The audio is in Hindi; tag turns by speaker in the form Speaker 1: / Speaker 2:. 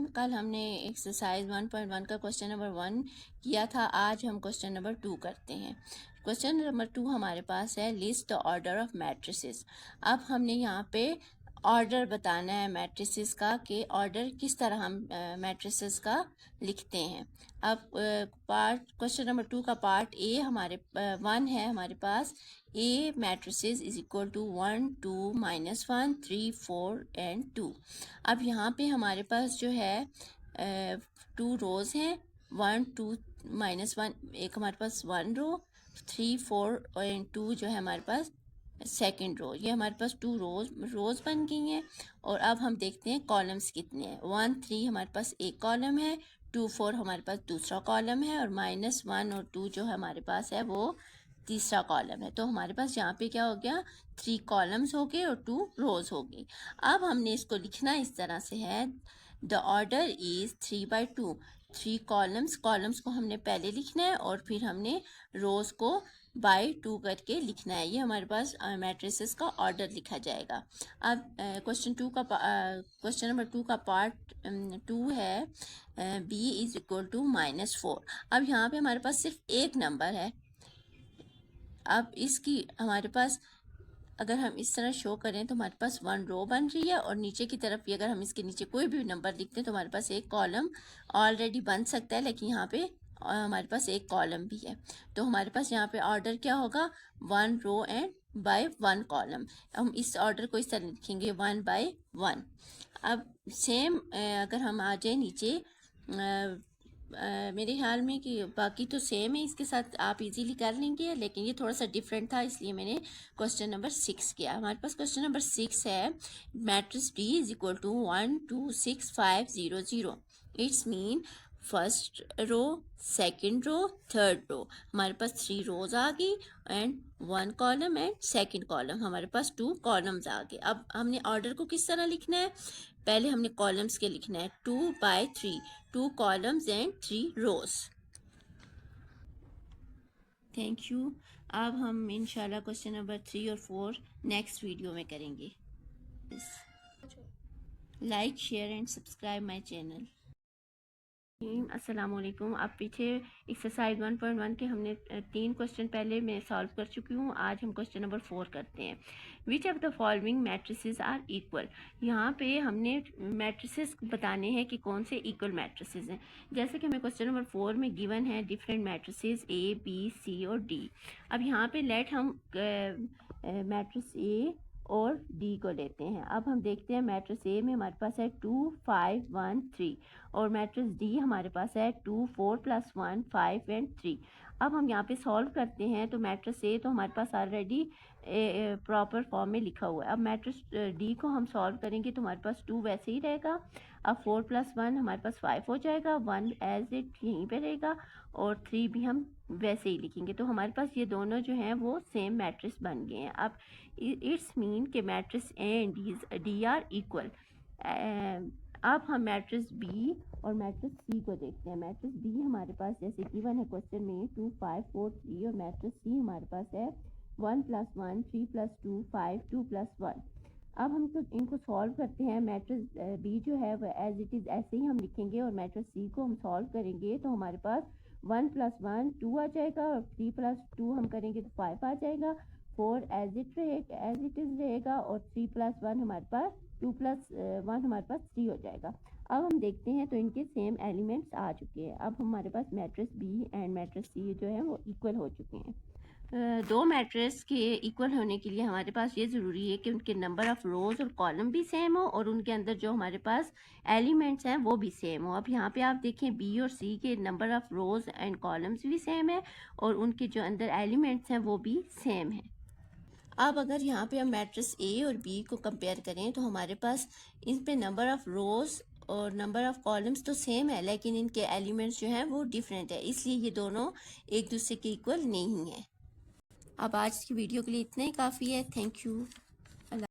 Speaker 1: टीम, कल हमने एक्सरसाइज 1.1 का क्वेश्चन नंबर 1 किया था। आज हम क्वेश्चन नंबर 2 करते हैं। क्वेश्चन नंबर 2 हमारे पास है list the order of matrices. अब हमने यहाँ पे ऑर्डर बताना है मैट्रिसेस का कि ऑर्डर किस तरह हम मैट्रिसेस का लिखते हैं। अब पार्ट क्वेश्चन नंबर 2 का पार्ट ए हमारे 1 है हमारे पास। A matrices is equal to 1 2 -1 3 4 and 2। अब यहाँ पे हमारे पास जो है 2 रोज हैं, 1 2 -1 एक हमारे पास 1 रो, 3 4 एंड 2 जो है हमारे पास सेकंड रो। ये हमारे पास 2 रोज बन गई हैं। और अब हम देखते हैं कॉलम्स कितने हैं। 1 3 हमारे पास एक कॉलम है, 2 4 हमारे पास दूसरा कॉलम है, और -1 और 2 जो हमारे पास है वो तीसरा कॉलम है। तो हमारे पास यहाँ पे क्या हो गया, 3 कॉलम्स हो गए और 2 रोज हो गई। अब हमने इसको लिखना इस तरह से है, द ऑर्डर इज 3/2। 3 कॉलम्स को हमने पहले लिखना है और फिर हमने रोज को बाई 2 करके लिखना है। ये हमारे पास मैट्रिसेस का ऑर्डर लिखा जाएगा। अब क्वेश्चन नंबर 2 का पार्ट 2 है, b इज इक्वल टू -4। अब यहाँ पे हमारे पास सिर्फ एक नंबर है। अब इसकी हमारे पास अगर हम इस तरह शो करें तो हमारे पास 1 रो बन रही है, और नीचे की तरफ भी अगर हम इसके नीचे कोई भी नंबर लिखते हैं तो हमारे पास एक कॉलम ऑलरेडी बन सकता है, लेकिन यहाँ पे हमारे पास एक कॉलम भी है। तो हमारे पास यहाँ पे ऑर्डर क्या होगा, 1 रो एंड बाय 1 कॉलम। हम इस ऑर्डर को इस तरह लिखेंगे 1 बाय 1। अब सेम अगर हम आ जाए नीचे, मेरे ख्याल में कि बाकी तो सेम है, इसके साथ आप इजीली कर लेंगे, लेकिन ये थोड़ा सा डिफरेंट था इसलिए मैंने क्वेश्चन नंबर 6 किया। हमारे पास क्वेश्चन नंबर 6 है, matrix D is equal to 1 2 6 5 0 0। It's mean first row, second row, third row. हमारे पास 3 रोज आ गई and 1 column and second column, हमारे पास 2 कॉलम्स आ गए। अब हमने ऑर्डर को किस तरह लिखना है, पहले हमने कॉलम्स के लिखना है 2/3, 2 columns and 3 rows. Thank you. अब हम इंशाल्लाह क्वेश्चन नंबर 3 और 4 नेक्स्ट वीडियो में करेंगे। Like share and subscribe my channel. अस्सलाम वालेकुम। अब पीछे एक्सरसाइज 1.1 के हमने 3 क्वेश्चन पहले मैं सॉल्व कर चुकी हूँ। आज हम क्वेश्चन नंबर 4 करते हैं। Which of the following matrices are equal. यहाँ पे हमने मैट्रिसेस बताने हैं कि कौन से इक्वल मैट्रिसेस हैं। जैसे कि हमें क्वेश्चन नंबर 4 में गिवन है different matrices A B C और D। अब यहाँ पे लेट हम मैट्रिक्स A और D को लेते हैं। अब हम देखते हैं मैट्रिक्स A में हमारे पास है 2 5 1 3, और मैट्रिक्स D हमारे पास है 2 4 + 1 5 एंड 3। अब हम यहाँ पे सॉल्व करते हैं तो मैट्रिक्स A तो हमारे पास ऑलरेडी प्रॉपर फॉर्म में लिखा हुआ है। अब मैट्रिक्स D को हम सॉल्व करेंगे तो हमारे पास 2 वैसे ही रहेगा। अब 4 + 1 हमारे पास 5 हो जाएगा, 1 एज इट यहीं पे रहेगा, और 3 भी हम वैसे ही लिखेंगे। तो हमारे पास ये दोनों जो हैं वो सेम मैट्रिक्स बन गए हैं। अब इट्स मीन के matrix A and D are equal. अब हम मैट्रिक्स B और मैट्रिक्स C को देखते हैं। मैट्रिक्स B हमारे पास जैसे गिवन है क्वेश्चन में 2 5 4 3, और मैट्रिक्स C हमारे पास है 1 + 1 3 + 2 5 2 + 1। अब हम तो इनको सॉल्व करते हैं। मैट्रिक्स B जो है वो एज इट इज़ ऐसे ही हम लिखेंगे, और मैट्रिक्स C को हम सॉल्व करेंगे तो हमारे पास 1 + 1 2 आ जाएगा, और 3 + 2 हम करेंगे तो 5 आ जाएगा, 4 एज इट इज़ रहेगा, और 3 + 1 हमारे पास 2 + 1 हमारे पास 3 हो जाएगा। अब हम देखते हैं तो इनके सेम एलिमेंट्स आ चुके हैं। अब हमारे पास matrix B and matrix C जो है वो इक्वल हो चुके हैं। दो मैट्रिक्स के इक्वल होने के लिए हमारे पास ये ज़रूरी है कि उनके नंबर ऑफ़ रोज़ और कॉलम भी सेम हो, और उनके अंदर जो हमारे पास एलिमेंट्स हैं वो भी सेम हो। अब यहाँ पे आप देखें B और C के number of rows and columns भी सेम है, और उनके जो अंदर एलिमेंट्स हैं वो भी सेम है। अब अगर यहाँ पे हम मैट्रिक्स A और B को कंपेयर करें तो हमारे पास इन पे नंबर ऑफ़ रोज़ और नंबर ऑफ़ कॉलम्स तो सेम है, लेकिन इनके एलिमेंट्स जो हैं वो डिफरेंट है, इसलिए ये दोनों एक दूसरे के इक्वल नहीं है। अब आज की वीडियो के लिए इतना ही काफ़ी है। Thank you.